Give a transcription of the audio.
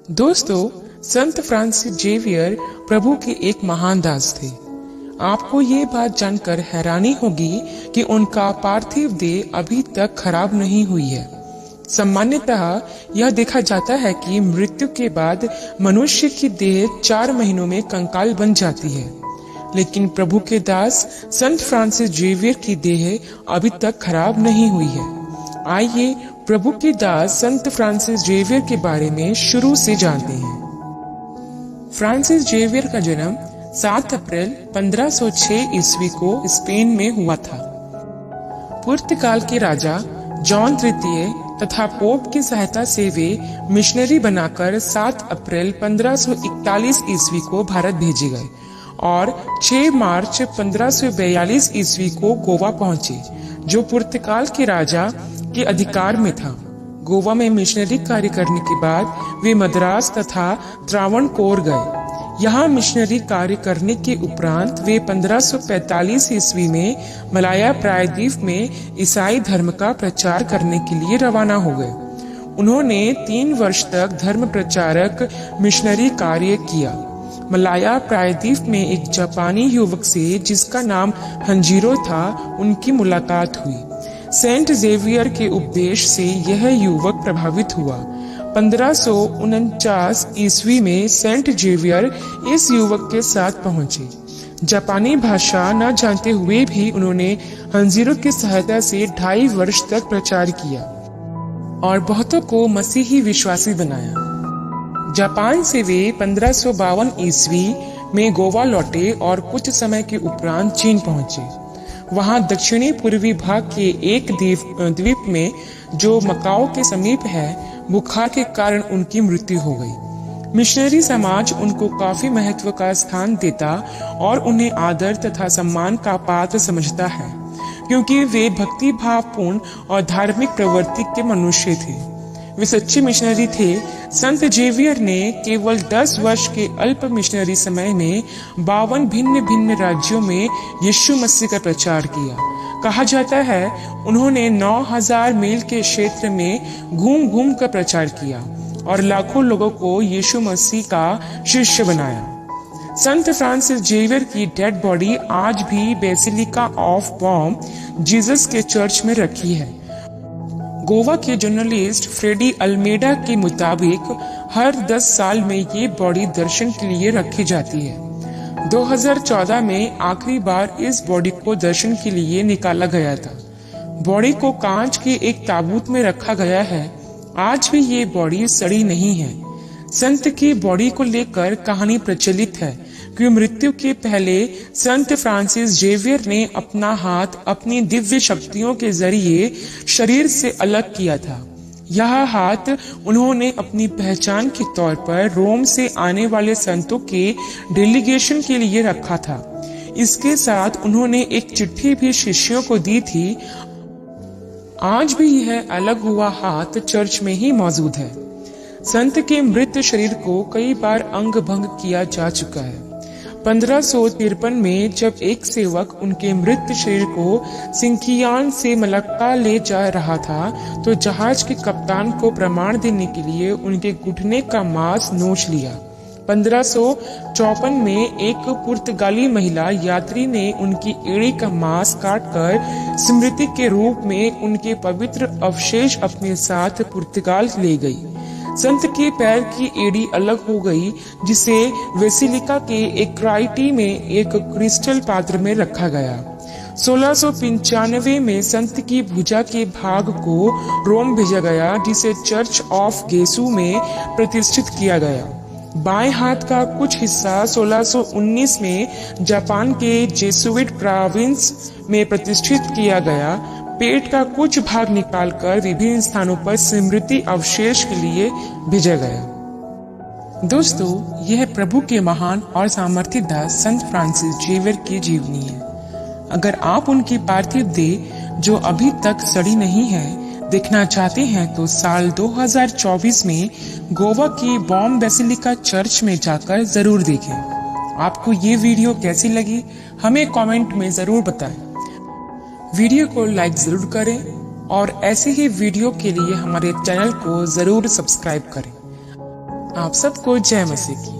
दोस्तों, संत Francis Xavier प्रभु के एक महान दास थे। आपको ये बात जानकर हैरानी होगी कि उनका पार्थिव देह अभी तक खराब नहीं हुई है। सामान्यतः यह देखा जाता है कि मृत्यु के बाद मनुष्य की देह 4 महीनों में कंकाल बन जाती है, लेकिन प्रभु के दास संत फ्रांसिस जेवियर की देह अभी तक खराब नहीं हुई है। आइए प्रभु के दास संत फ्रांसिस जेवियर के बारे में शुरू से जानते हैं। फ्रांसिस जेवियर का जन्म 7 अप्रैल 1506 ईस्वी को स्पेन में हुआ था। पुर्तगाल के राजा जॉन तृतीय तथा पोप की सहायता से वे मिशनरी बनाकर 7 अप्रैल 1541 ईस्वी को भारत भेजे गए और 6 मार्च 1542 ईस्वी को गोवा पहुंचे, जो पुर्तगाल के राजा के अधिकार में था। गोवा में मिशनरी कार्य करने के बाद वे मद्रास तथा त्रावणकोर गए। यहाँ मिशनरी कार्य करने के उपरांत वे 1545 ईस्वी में मलाया प्रायद्वीप में ईसाई धर्म का प्रचार करने के लिए रवाना हो गए। उन्होंने 3 वर्ष तक धर्म प्रचारक मिशनरी कार्य किया। मलाया प्रायद्वीप में एक जापानी युवक से, जिसका नाम हंजीरो था, उनकी मुलाकात हुई। सेंट जेवियर के उपदेश से यह युवक प्रभावित हुआ। 1549 ईस्वी में सेंट जेवियर इस युवक के साथ पहुंचे। जापानी भाषा न जानते हुए भी उन्होंने हंजीरो की सहायता से 2.5 वर्ष तक प्रचार किया और बहुतों को मसीही विश्वासी बनाया। जापान से वे 1552 ईस्वी में गोवा लौटे और कुछ समय के उपरांत चीन पहुंचे। वहां दक्षिणी पूर्वी भाग के एक द्वीप में, जो मकाओ के समीप है, बुखार के कारण उनकी मृत्यु हो गई। मिशनरी समाज उनको काफी महत्व का स्थान देता और उन्हें आदर तथा सम्मान का पात्र समझता है, क्योंकि वे भक्ति भावपूर्ण और धार्मिक प्रवृत्ति के मनुष्य थे। वे सच्चे मिशनरी थे। संत जेवियर ने केवल 10 वर्ष के अल्प मिशनरी समय में 52 भिन्न भिन्न राज्यों में यीशु मसीह का प्रचार किया। कहा जाता है उन्होंने 9000 मील के क्षेत्र में घूम घूम कर प्रचार किया और लाखों लोगों को यीशु मसीह का शिष्य बनाया। संत फ्रांसिस जेवियर की डेड बॉडी आज भी बेसिलिका ऑफ बॉम जीसस के चर्च में रखी है। गोवा के जर्नलिस्ट फ्रेडी अल्मेडा के मुताबिक हर 10 साल में ये बॉडी दर्शन के लिए रखी जाती है। 2014 में आखिरी बार इस बॉडी को दर्शन के लिए निकाला गया था। बॉडी को कांच के एक ताबूत में रखा गया है। आज भी ये बॉडी सड़ी नहीं है। संत की बॉडी को लेकर कहानी प्रचलित है कि मृत्यु के पहले संत फ्रांसिस जेवियर ने अपना हाथ अपनी दिव्य शक्तियों के जरिए शरीर से अलग किया था। यह हाथ उन्होंने अपनी पहचान के तौर पर रोम से आने वाले संतों के डेलीगेशन के लिए रखा था। इसके साथ उन्होंने एक चिट्ठी भी शिष्यों को दी थी। आज भी यह अलग हुआ हाथ चर्च में ही मौजूद है। संत के मृत शरीर को कई बार अंग भंग किया जा चुका है। 1553 में जब एक सेवक उनके मृत शरीर को सिंकियान से मलक्का ले जा रहा था, तो जहाज के कप्तान को प्रमाण देने के लिए उनके घुटने का मांस नोच लिया। 1554 में एक पुर्तगाली महिला यात्री ने उनकी एड़ी का मांस काटकर स्मृति के रूप में उनके पवित्र अवशेष अपने साथ पुर्तगाल ले गई। संत के पैर की एड़ी अलग हो गई, जिसे बेसिलिका के एक क्राइटी में एक क्रिस्टल पात्र में रखा गया। 1695 में संत की भुजा के भाग को रोम भेजा गया, जिसे चर्च ऑफ गेसू में प्रतिष्ठित किया गया। बाएं हाथ का कुछ हिस्सा 1619 में जापान के जेसुइट प्रोविंस में प्रतिष्ठित किया गया। पेट का कुछ भाग निकालकर विभिन्न स्थानों पर स्मृति अवशेष के लिए भेजा गया। दोस्तों, यह प्रभु के महान और सामर्थ्य दास संत फ्रांसिस जेवियर की जीवनी है। अगर आप उनकी पार्थिव देह, जो अभी तक सड़ी नहीं है, देखना चाहते हैं तो साल 2024 में गोवा की बॉम बेसिलिका चर्च में जाकर जरूर देखें। आपको ये वीडियो कैसी लगी हमें कमेंट में जरूर बताएं। वीडियो को लाइक जरूर करें और ऐसे ही वीडियो के लिए हमारे चैनल को जरूर सब्सक्राइब करें। आप सबको जय मसीह की।